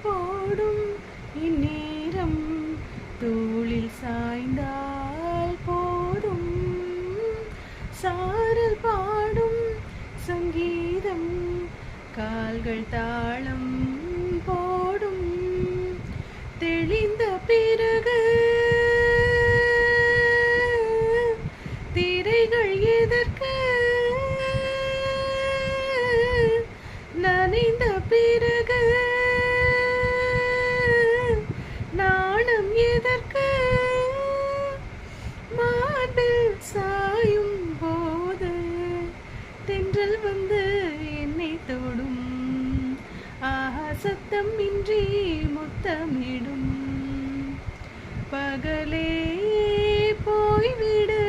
போடும் இந்நேரம் தோளில் சாய்ந்தால் போடும் சாரல் பாடும் சங்கீதம் கால்கள் தாளம் போடும் தெளிந்த பிறகு திரைகள் எதற்கு நனைந்த பிறகு நாணம் எதற்கு மார்பில் சாயும் போது தென்றல் வந்து என்னை தொடும் ஆஹா சத்தம் இன்றி முத்தமிடும் பகலே போய்விடு